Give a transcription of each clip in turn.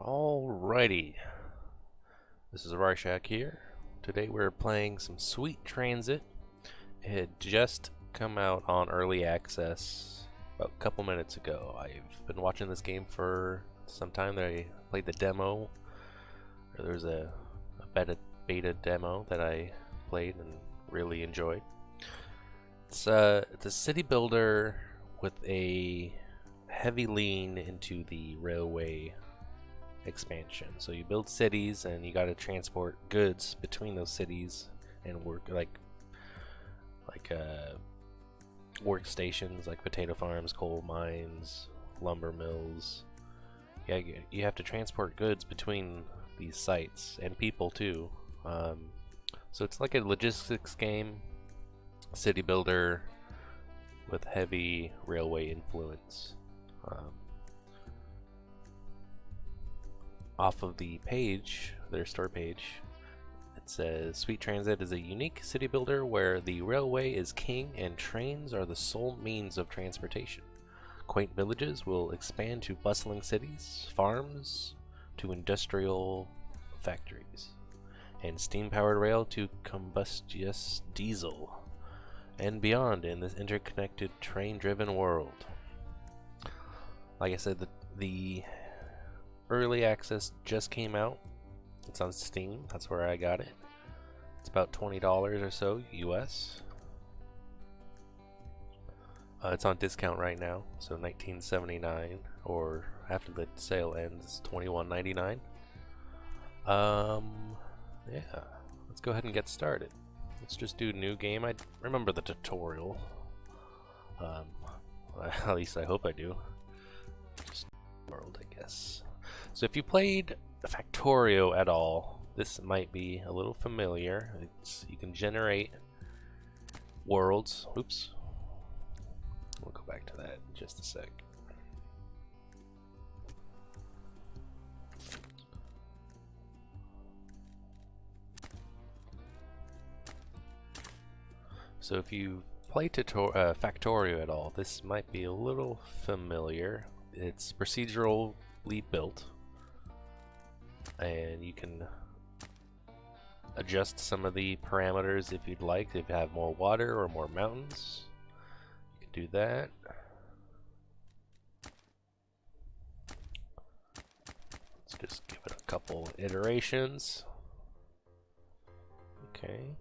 Alrighty, this is Rorschach here. Today we're playing some Sweet Transit. It had just come out on early access about a couple minutes ago. I've been watching this game for some time. I played the demo, or there was a beta demo that I played and really enjoyed. It's a city builder with a heavy lean into the railway expansion. So you build cities and you got to transport goods between those cities and work like workstations like potato farms, coal mines, lumber mills. Yeah, you have to transport goods between these sites and people too. So it's like a logistics game, city builder with heavy railway influence. Off of the page, their store page, it says Sweet Transit is a unique city builder where the railway is king and trains are the sole means of transportation. Quaint villages will expand to bustling cities, farms to industrial factories, and steam-powered rail to combustious diesel, and beyond in this interconnected train-driven world. Like I said, the early access just came out. It's on Steam. That's where I got it. It's about $20 or so US. It's on discount right now, so $19.79, or after the sale ends, $21.99. Yeah, let's go ahead and get started. Let's just do new game. I remember the tutorial. At least I hope I do. Just world, I guess. So if you played Factorio at all, this might be a little familiar. You can generate worlds. Oops. We'll go back to that in just a sec. So if you play Factorio at all, this might be a little familiar. It's procedurally built, and you can adjust some of the parameters if you'd like. If you have more water or more mountains, you can do that. Let's just give it a couple iterations. Okay.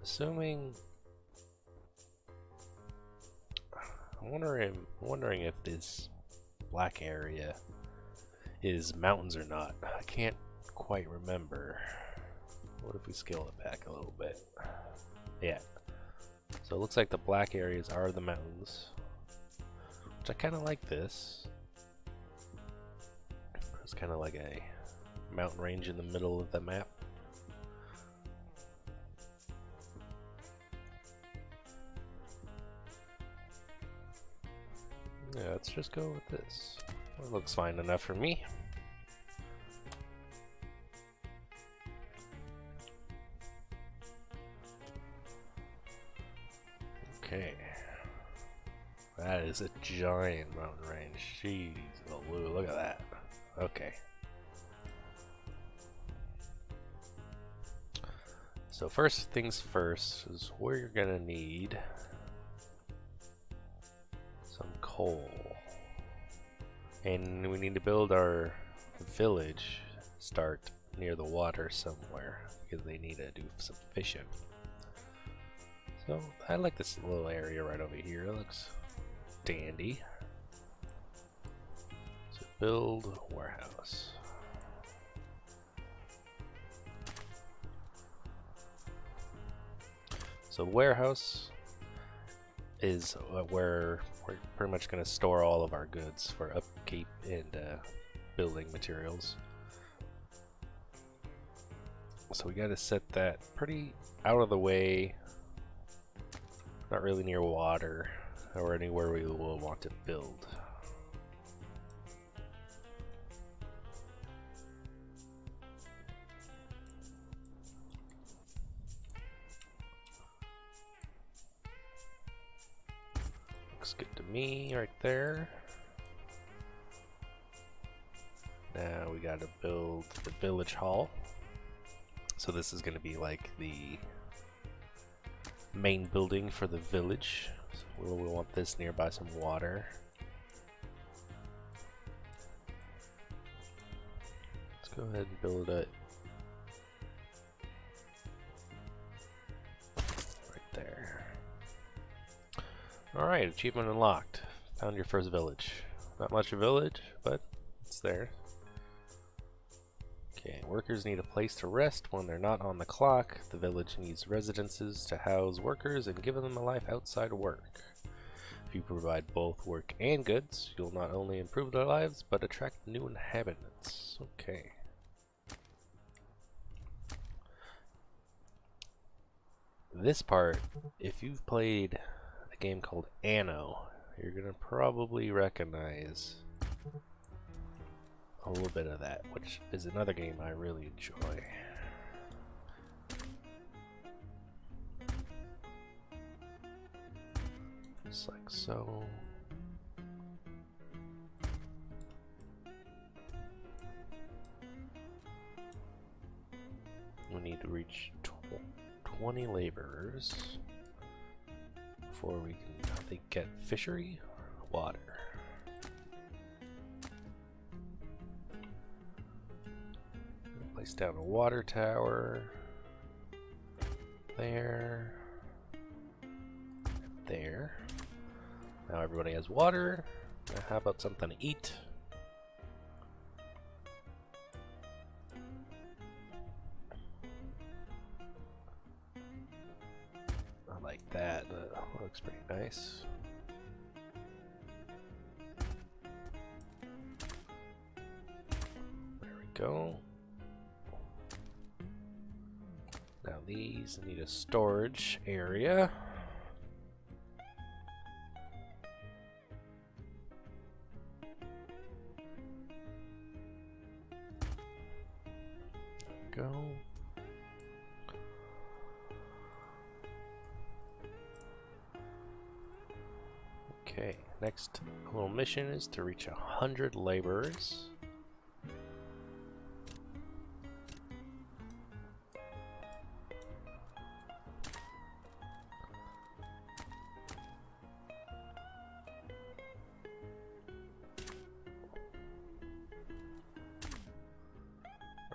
Assuming, I'm wondering if this black area is mountains or not. I can't quite remember. What if we scale it back a little bit? Yeah. So it looks like the black areas are the mountains, which I kind of like this. It's kind of like a mountain range in the middle of the map. Yeah, let's just go with this. It looks fine enough for me. Okay. That is a giant mountain range. Jeez, look at that. Okay. So first things first is we're gonna need some coal. And we need to build our village, start near the water somewhere, because they need to do some fishing. So I like this little area right over here. It looks dandy. So build warehouse. So warehouse is where we're pretty much going to store all of our goods for upkeep and building materials. So we got to set that pretty out of the way, not really near water or anywhere we will want to build. Looks good to me right there. Now we gotta build the village hall. So this is gonna be like the main building for the village. So we want this nearby some water. Let's go ahead and build it right there. Alright, achievement unlocked. Found your first village. Not much of a village, but it's there. Okay, workers need a place to rest when they're not on the clock. The village needs residences to house workers and give them a life outside of work. If you provide both work and goods, you'll not only improve their lives, but attract new inhabitants. Okay. This part, if you've played a game called Anno, you're gonna probably recognize a little bit of that, which is another game I really enjoy. Just like so. We need to reach 20 laborers before we can, I think, get fishery water. Place down a water tower there, there. Now everybody has water. Now how about something to eat? I like that. Looks pretty nice. There we go. Now these need a storage area. There we go. Okay, next little mission is to reach 100 laborers.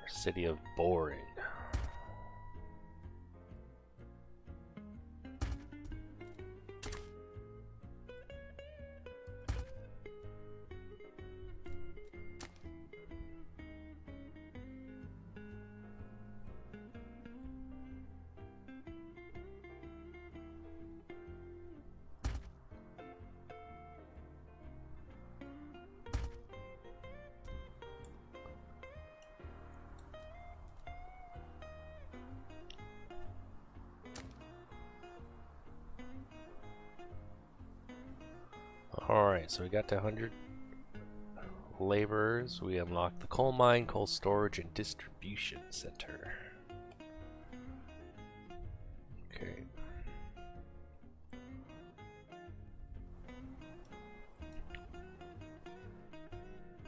City of Boring. Alright, so we got to 100 laborers. We unlocked the coal mine, coal storage, and distribution center. Okay.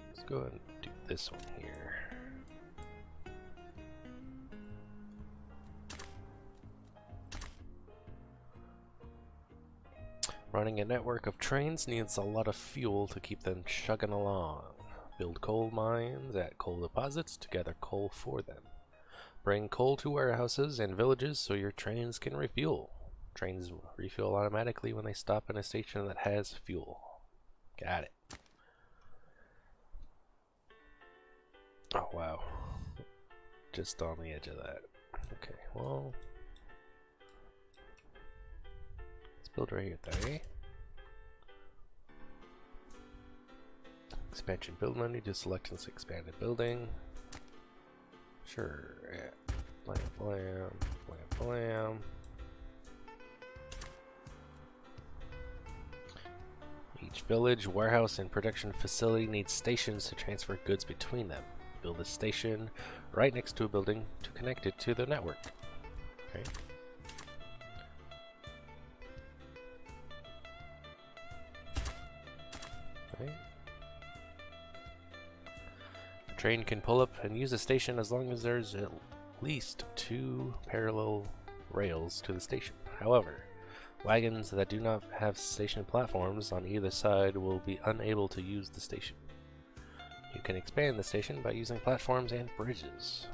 Let's go ahead and do this one here. Running a network of trains needs a lot of fuel to keep them chugging along. Build coal mines at coal deposits to gather coal for them. Bring coal to warehouses and villages so your trains can refuel. Trains refuel automatically when they stop in a station that has fuel. Got it. Oh wow. Just on the edge of that. Okay, well, build right here, though. Expansion build menu, just select this expanded building. Sure, yeah. Blam, blam, blam, blam. Each village, warehouse, and production facility needs stations to transfer goods between them. Build a station right next to a building to connect it to the network. Okay. train can pull up and use a station as long as there's at least 2 parallel rails to the station. However, wagons that do not have station platforms on either side will be unable to use the station. You can expand the station by using platforms and bridges.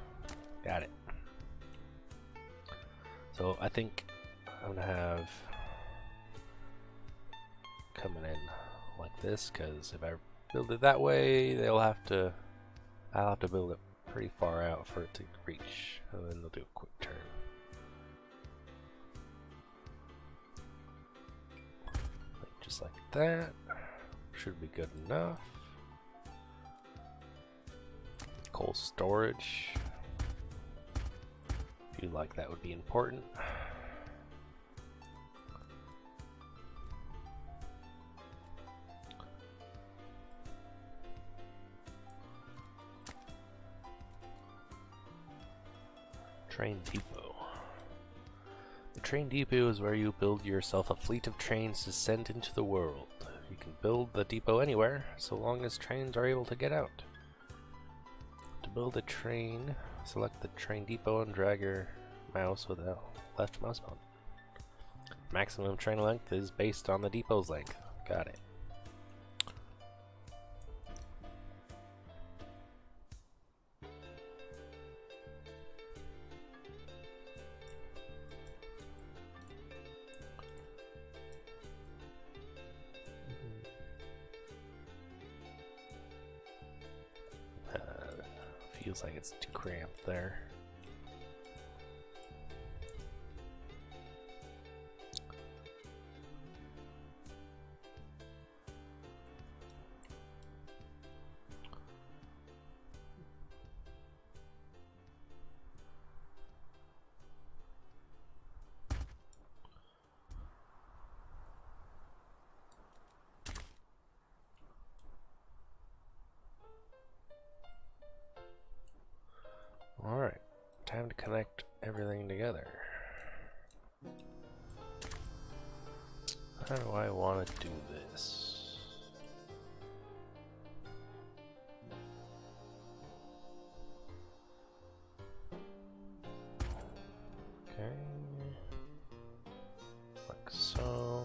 Got it. So I think I'm gonna have coming in like this, because if I build it that way, I'll have to build it pretty far out for it to reach, and then they'll do a quick turn. Just like that. Should be good enough. Coal storage. Feel like that would be important. Train depot. The train depot is where you build yourself a fleet of trains to send into the world. You can build the depot anywhere, so long as trains are able to get out. To build a train, select the train depot and drag your mouse with the left mouse button. Maximum train length is based on the depot's length. Got it. Feels like it's too cramped there. Alright, time to connect everything together. How do I want to do this? Okay, like so.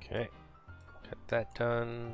Okay, got that done.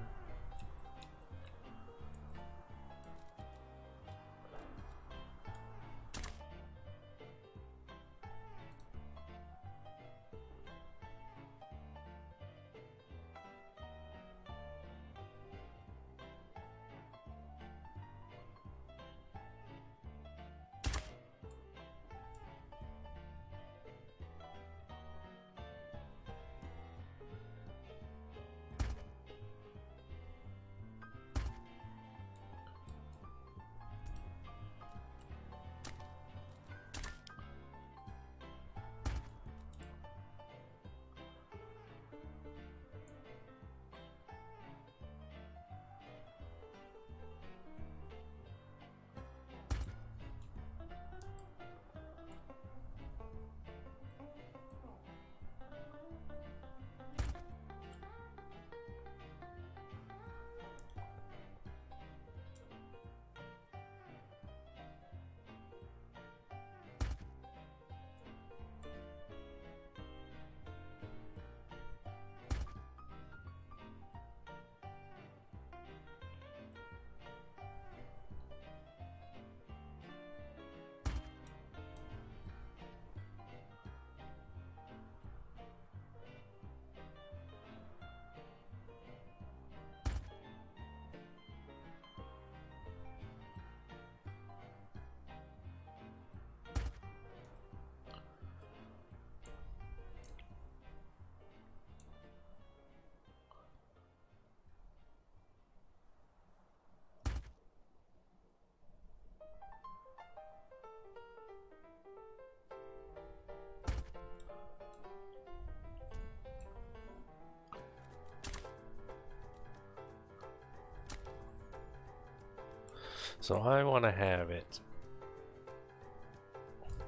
So I want to have it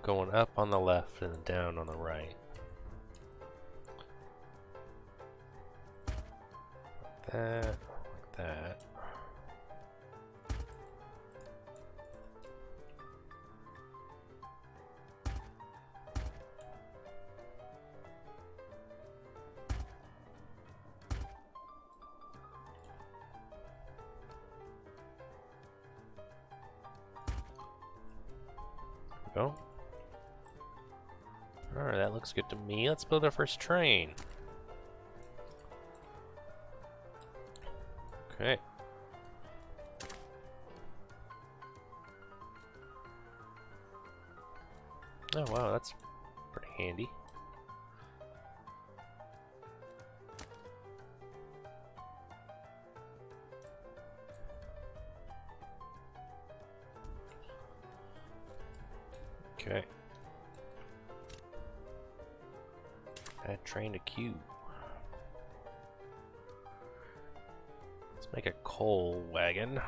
going up on the left and down on the right. Like that, like that. Go. Alright, that looks good to me. Let's build our first train. Okay. Oh wow, that's pretty handy. Okay. Add train to queue. Let's make a coal wagon.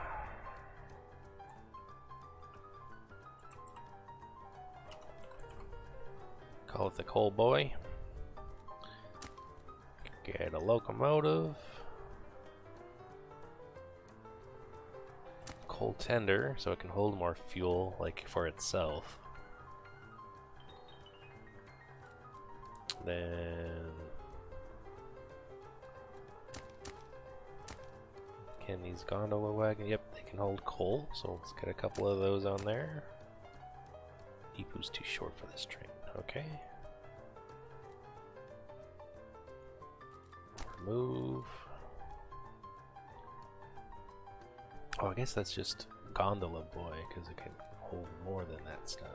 Call it the coal boy. Get a locomotive. Coal tender, so it can hold more fuel, like for itself. Then can these gondola wagons? Yep, they can hold coal, so let's get a couple of those on there. Ipu's too short for this train. Okay. Remove. Oh, I guess that's just gondola boy because it can hold more than that stuff.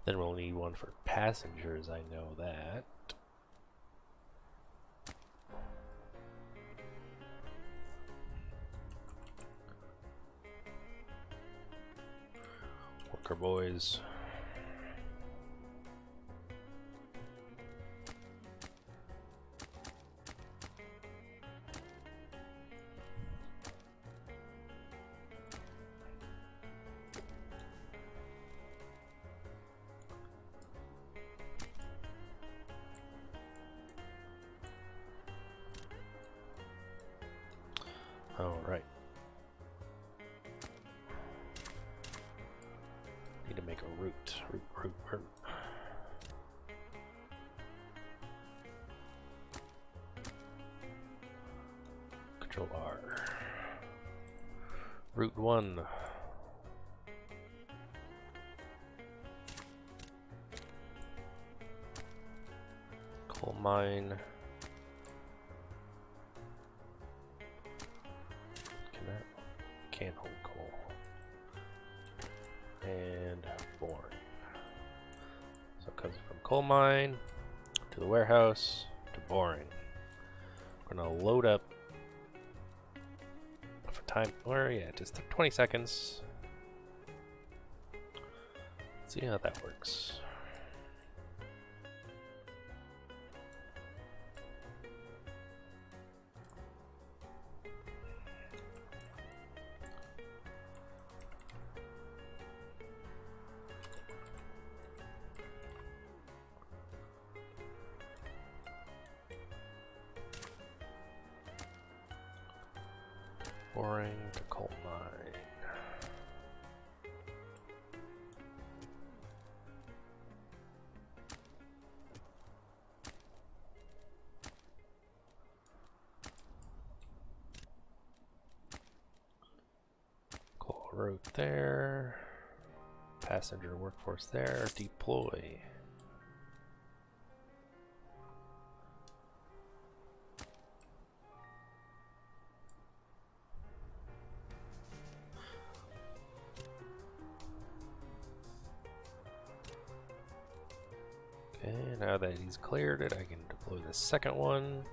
Then we'll need one for passengers, I know that. Worker boys. Need to make a route. Route. Control R. Route 1. Coal mine. Can't hold coal. And boring. So it comes from coal mine to the warehouse to boring. We're gonna load up for time, or yeah, just 20 seconds. Let's see how that works. Boring to coal mine. Coal route there. Passenger workforce there. Deploy. Okay, now that he's cleared it, I can deploy the second one.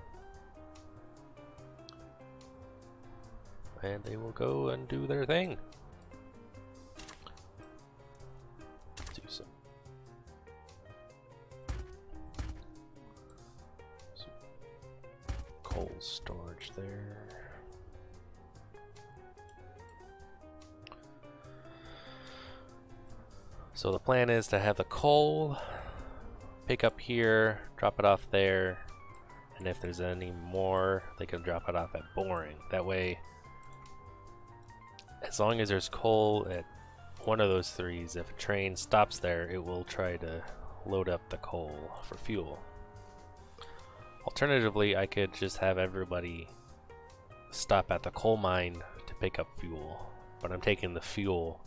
And they will go and do their thing. Do some coal storage there. So the plan is to have the coal pick up here, drop it off there, and if there's any more, they can drop it off at boring. That way, as long as there's coal at one of those threes, if a train stops there, it will try to load up the coal for fuel. Alternatively, I could just have everybody stop at the coal mine to pick up fuel, but I'm taking the fuel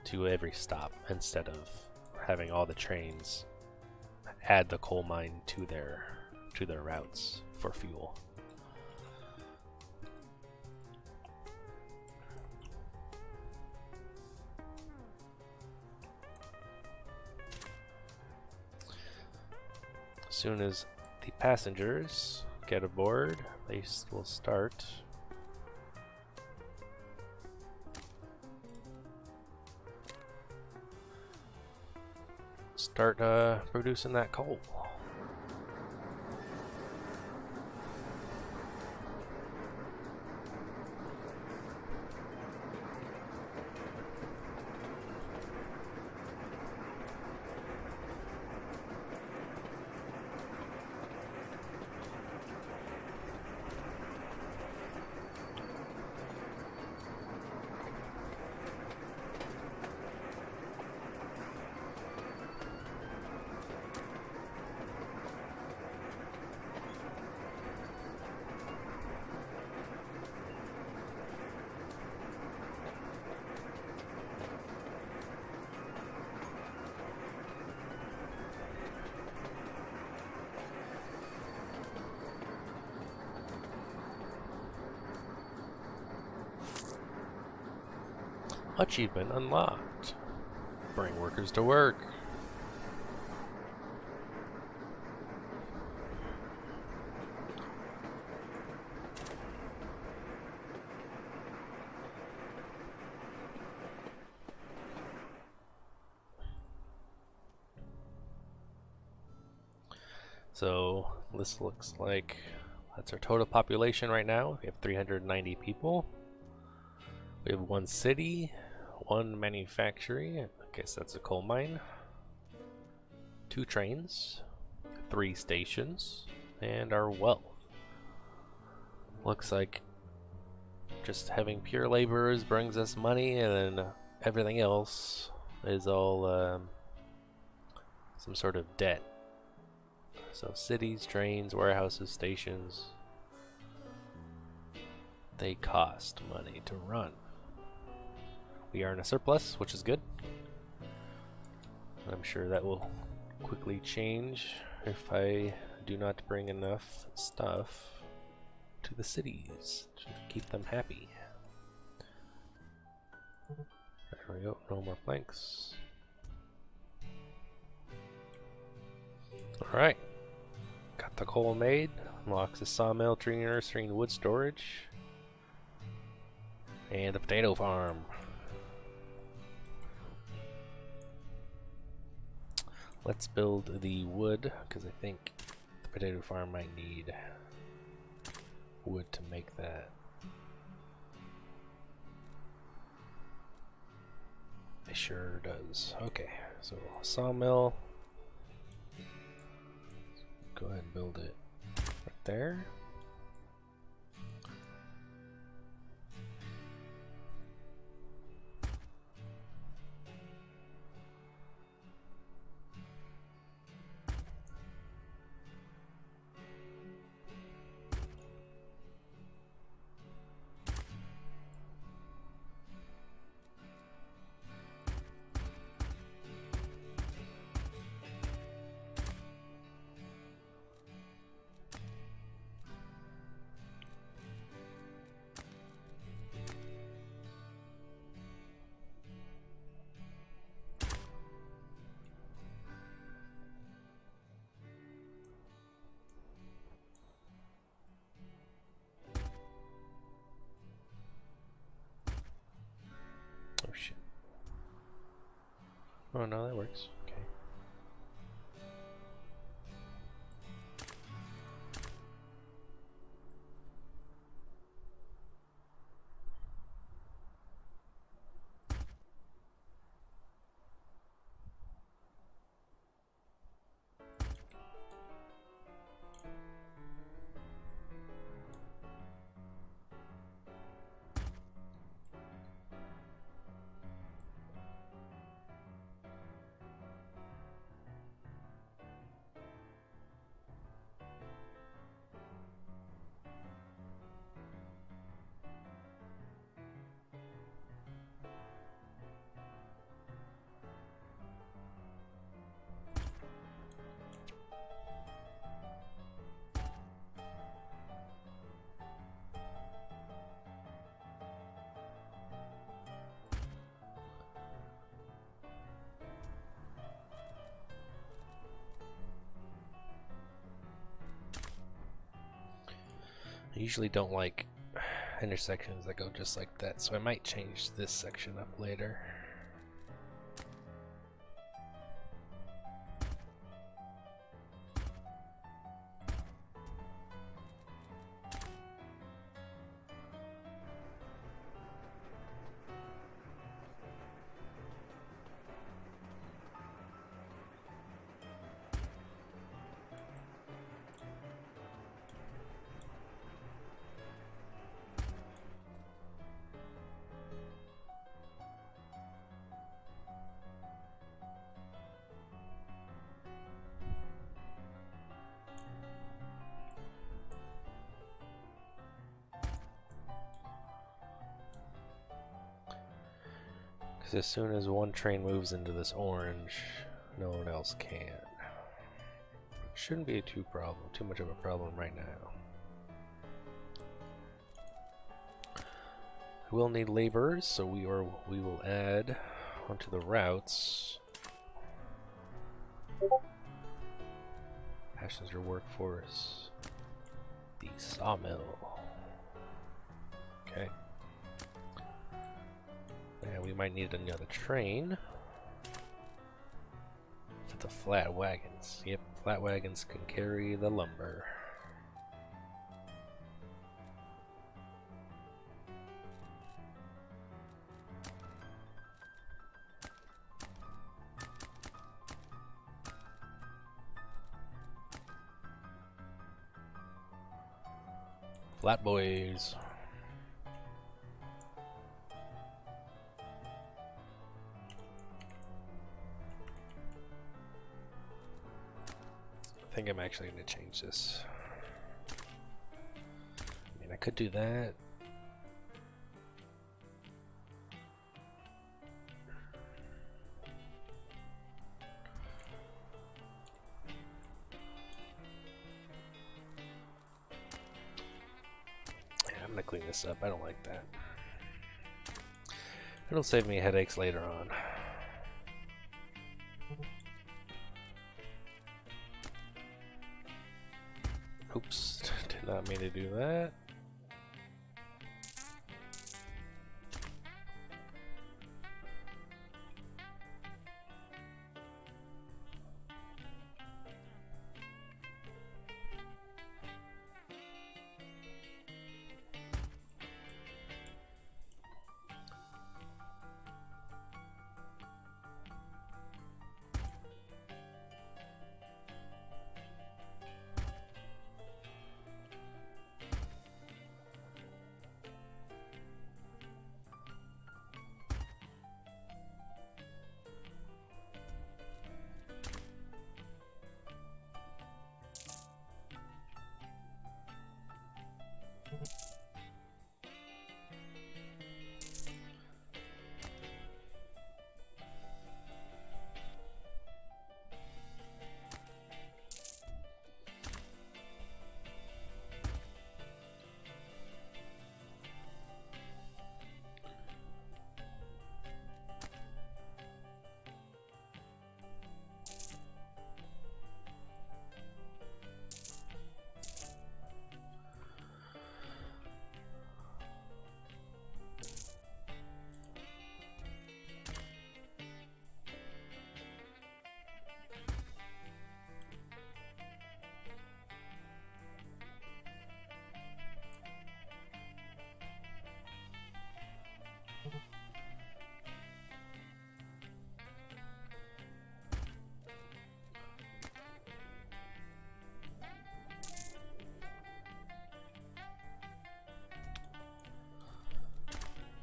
to every stop instead of having all the trains add the coal mine to their routes for fuel. As soon as the passengers get aboard, they will start producing that coal. Achievement unlocked. Bring workers to work. So this looks like that's our total population right now. We have 390 people. We have one city, one manufactory, I guess that's a coal mine, 2 trains, 3 stations, and our wealth. Looks like just having pure laborers brings us money, and then everything else is all some sort of debt. So cities, trains, warehouses, stations, they cost money to run. We are in a surplus, which is good. I'm sure that will quickly change if I do not bring enough stuff to the cities to keep them happy. There we go, no more planks. Alright, got the coal made, unlocks the sawmill, tree nursery, and wood storage, and the potato farm. Let's build the wood, because I think the potato farm might need wood to make that. It sure does. Okay, so sawmill. Go ahead and build it right there. Oh shit. Oh no, that works. Okay. I usually don't like intersections that go just like that, so I might change this section up later. As soon as one train moves into this orange, no one else can. Shouldn't be too much of a problem right now. We'll need laborers, so we will add onto the routes passenger workforce, the sawmill. Okay. And we might need another train for the flat wagons. Yep, flat wagons can carry the lumber. Flat boys. I think I'm actually going to change this. I mean, I could do that. Yeah, I'm going to clean this up. I don't like that. It'll save me headaches later on. Oops, did not mean to do that.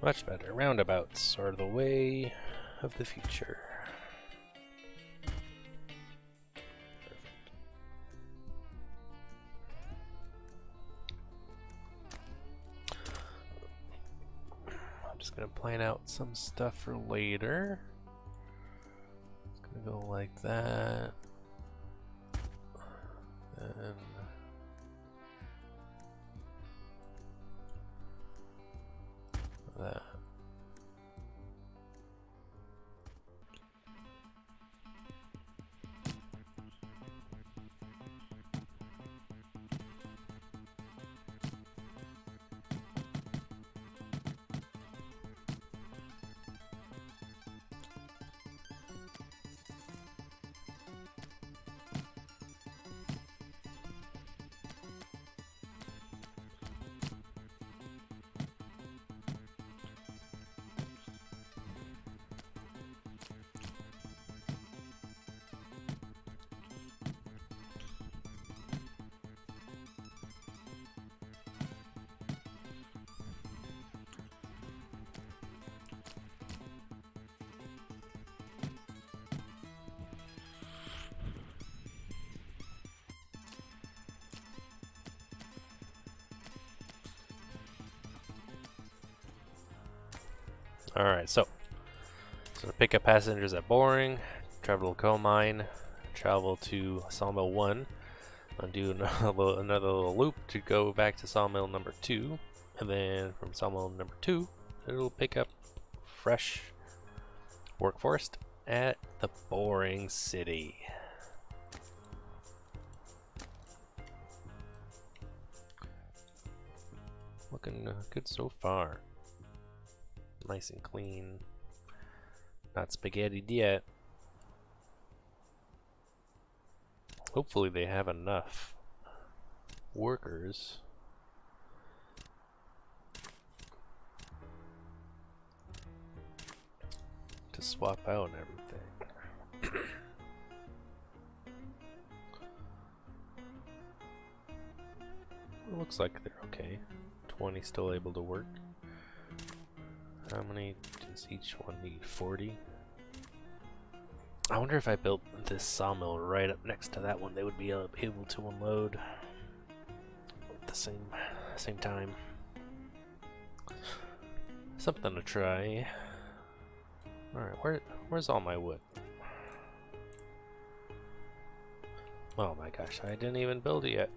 Much better. Roundabouts are the way of the future. I'm just gonna plan out some stuff for later. It's gonna go like that. And that. Alright, so pick up passengers at Boring, travel to coal mine, travel to sawmill 1, and do another little loop to go back to sawmill number 2, and then from sawmill number 2, it'll pick up fresh workforce at the Boring City. Looking good so far. Nice and clean. Not spaghettied yet. Hopefully they have enough workers to swap out everything. It looks like they're okay. 20 still able to work. How many does each one need? 40? I wonder if I built this sawmill right up next to that one, they would be able to unload at the same time. Something to try. Alright, where's all my wood? Oh my gosh, I didn't even build it yet.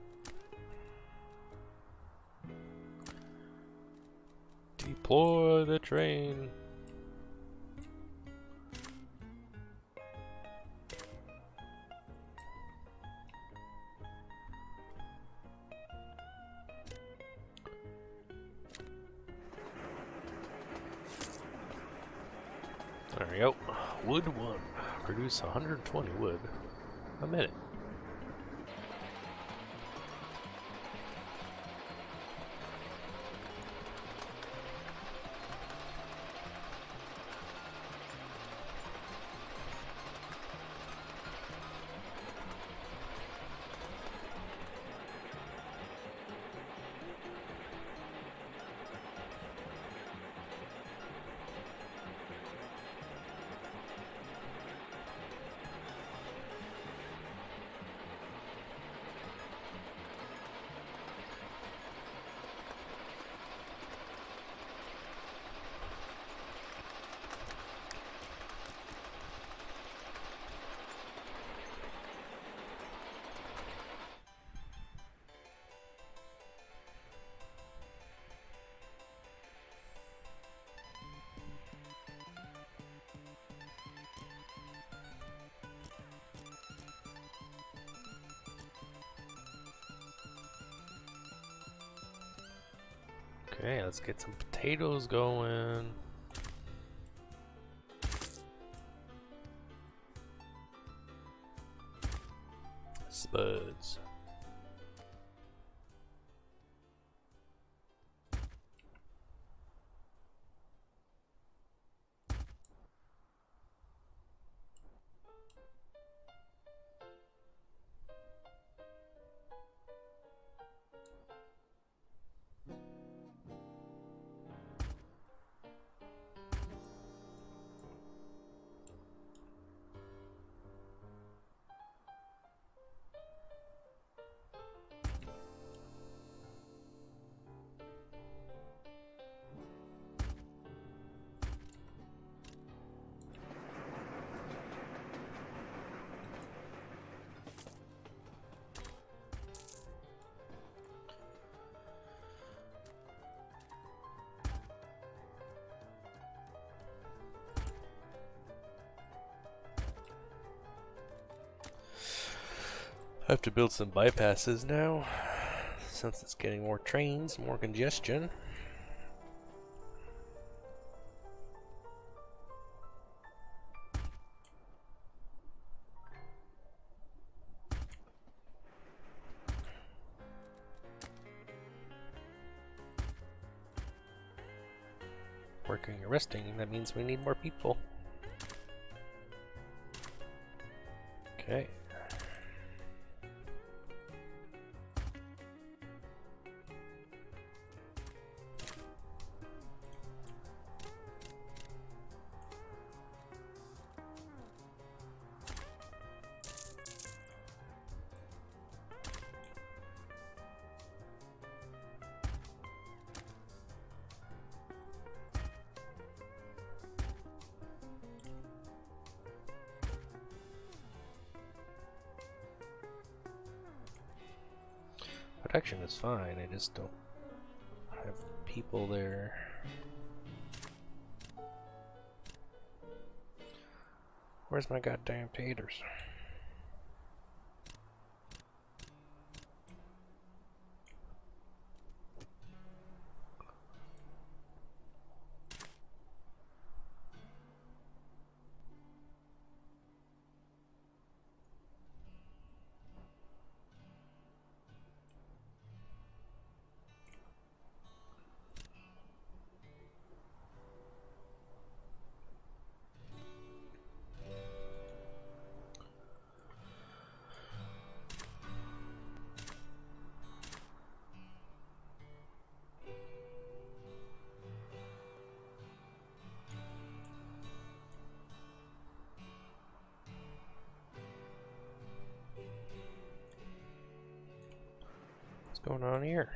Deploy the train. There we go. Wood 1. Produce 120 wood a minute. Okay, let's get some potatoes going. Spuds. I have to build some bypasses now, since it's getting more trains, more congestion. Working or resting, that means we need more people. Okay. Protection is fine, I just don't have people there. Where's my goddamn taters? What's going on here?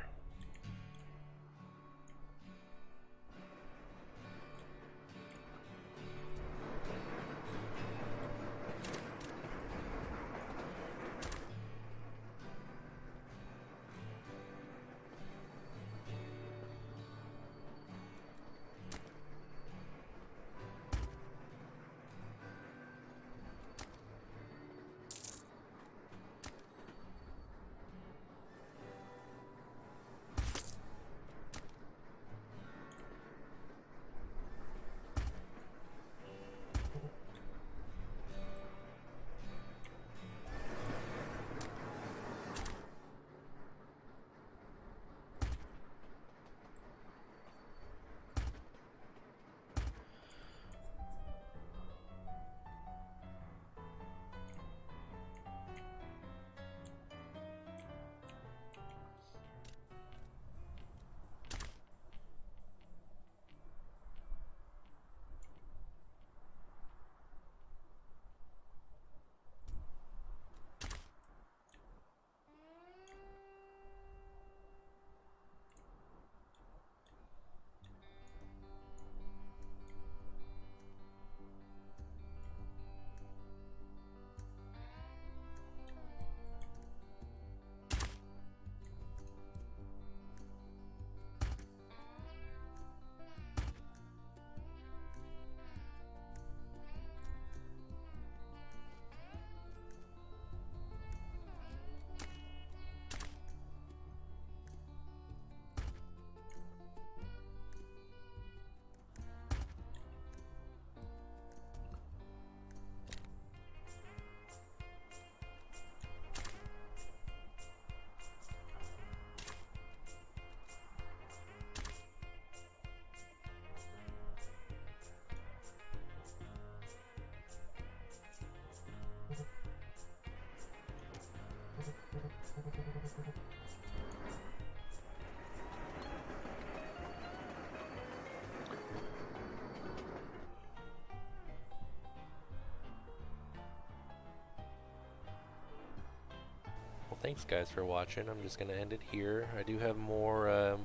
Well, thanks guys for watching. I'm just going to end it here. I do have more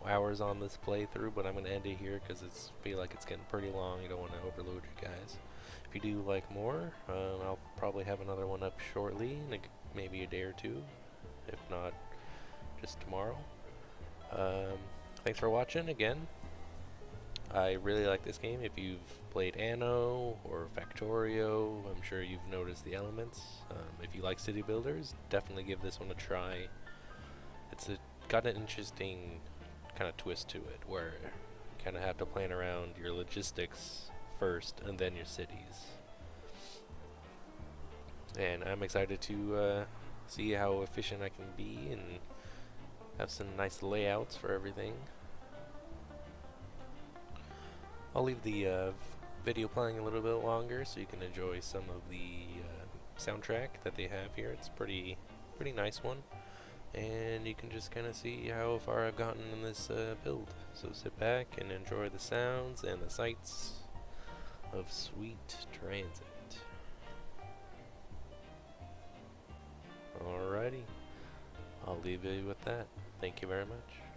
hours on this playthrough, but I'm going to end it here because I feel like it's getting pretty long. You don't want to overload you guys. If you do like more, I'll probably have another one up shortly, in maybe a day or two. If not, just tomorrow. Thanks for watching again. I really like this game. If you've played Anno or Factorio, I'm sure you've noticed the elements. If you like city builders, definitely give this one a try. It's got an interesting kind of twist to it, where you kind of have to plan around your logistics first and then your cities. And I'm excited to see how efficient I can be and have some nice layouts for everything. I'll leave the video playing a little bit longer so you can enjoy some of the soundtrack that they have here. It's pretty nice one, and you can just kind of see how far I've gotten in this build. So sit back and enjoy the sounds and the sights of Sweet Transit. Alrighty, I'll leave you with that. Thank you very much.